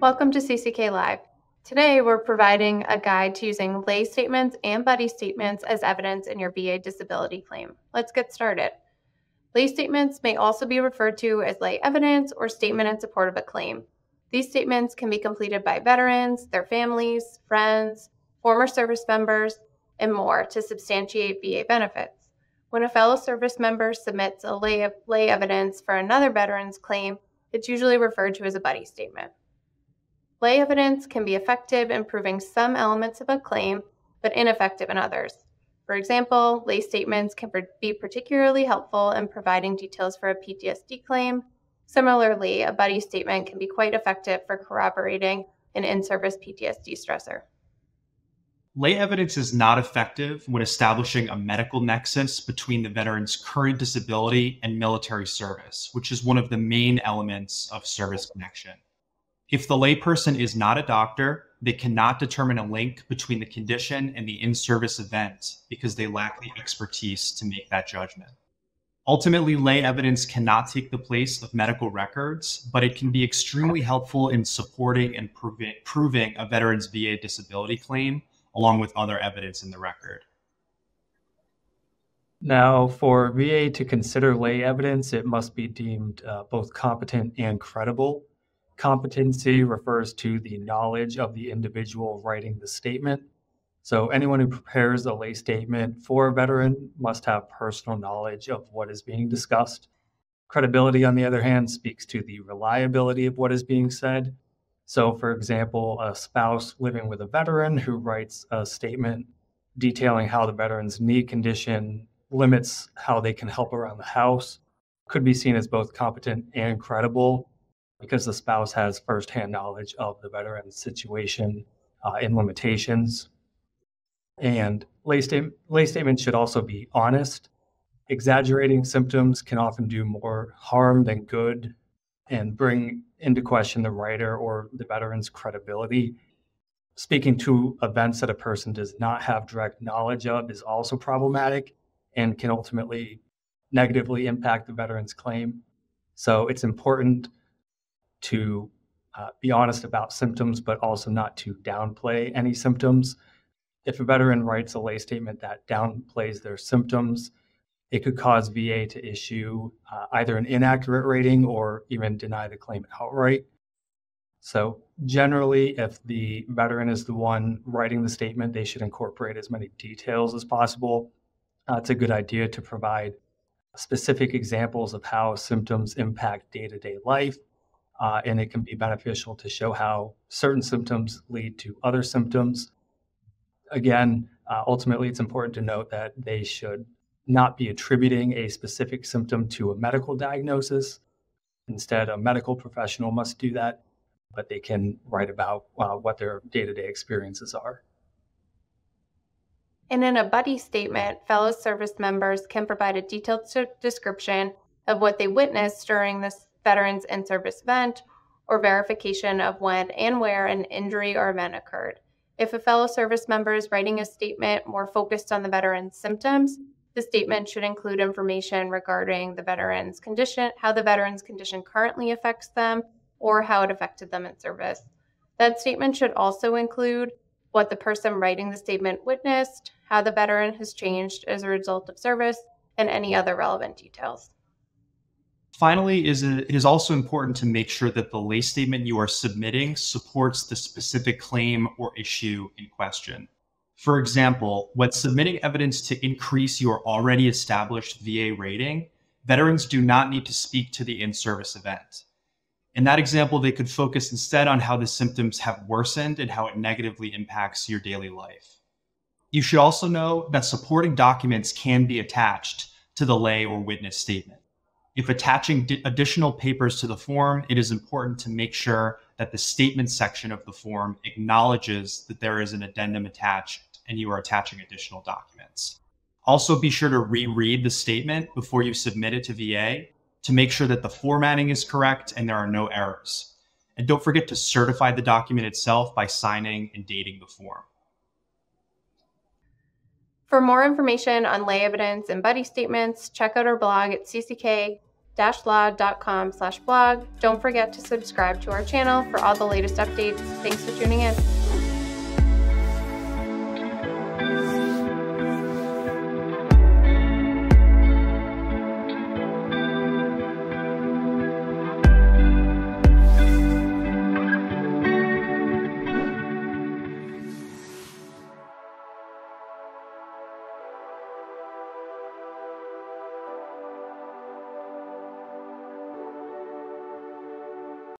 Welcome to CCK Live. Today, we're providing a guide to using lay statements and buddy statements as evidence in your VA disability claim. Let's get started. Lay statements may also be referred to as lay evidence or statement in support of a claim. These statements can be completed by veterans, their families, friends, former service members, and more to substantiate VA benefits. When a fellow service member submits a lay evidence for another veteran's claim, it's usually referred to as a buddy statement. Lay evidence can be effective in proving some elements of a claim, but ineffective in others. For example, lay statements can be particularly helpful in providing details for a PTSD claim. Similarly, a buddy statement can be quite effective for corroborating an in-service PTSD stressor. Lay evidence is not effective when establishing a medical nexus between the veteran's current disability and military service, which is one of the main elements of service connection. If the layperson is not a doctor, they cannot determine a link between the condition and the in-service event because they lack the expertise to make that judgment. Ultimately, lay evidence cannot take the place of medical records, but it can be extremely helpful in supporting and proving a veteran's VA disability claim, along with other evidence in the record. Now, for VA to consider lay evidence, it must be deemed both competent and credible. Competency refers to the knowledge of the individual writing the statement. So anyone who prepares a lay statement for a veteran must have personal knowledge of what is being discussed. Credibility, on the other hand, speaks to the reliability of what is being said. So, for example, a spouse living with a veteran who writes a statement detailing how the veteran's knee condition limits how they can help around the house could be seen as both competent and credible, because the spouse has firsthand knowledge of the veteran's situation and limitations. And lay statements should also be honest. Exaggerating symptoms can often do more harm than good and bring into question the writer or the veteran's credibility. Speaking to events that a person does not have direct knowledge of is also problematic and can ultimately negatively impact the veteran's claim. So it's important to be honest about symptoms, but also not to downplay any symptoms. If a veteran writes a lay statement that downplays their symptoms, it could cause VA to issue either an inaccurate rating or even deny the claim outright. So generally, if the veteran is the one writing the statement, they should incorporate as many details as possible. It's a good idea to provide specific examples of how symptoms impact day-to-day life. And it can be beneficial to show how certain symptoms lead to other symptoms. Again, ultimately, it's important to note that they should not be attributing a specific symptom to a medical diagnosis. Instead, a medical professional must do that, but they can write about what their day-to-day experiences are. And in a buddy statement, fellow service members can provide a detailed description of what they witnessed during this veteran's in-service event or verification of when and where an injury or event occurred. If a fellow service member is writing a statement more focused on the veteran's symptoms, the statement should include information regarding the veteran's condition, how the veteran's condition currently affects them, or how it affected them in service. That statement should also include what the person writing the statement witnessed, how the veteran has changed as a result of service, and any other relevant details. Finally, it is also important to make sure that the lay statement you are submitting supports the specific claim or issue in question. For example, when submitting evidence to increase your already established VA rating, veterans do not need to speak to the in-service event. In that example, they could focus instead on how the symptoms have worsened and how it negatively impacts your daily life. You should also know that supporting documents can be attached to the lay or witness statement. If attaching additional papers to the form, it is important to make sure that the statement section of the form acknowledges that there is an addendum attached and you are attaching additional documents. Also, be sure to reread the statement before you submit it to VA to make sure that the formatting is correct and there are no errors. And don't forget to certify the document itself by signing and dating the form. For more information on lay evidence and buddy statements, check out our blog at cck-live.org. law.com/blog. Don't forget to subscribe to our channel for all the latest updates. Thanks for tuning in.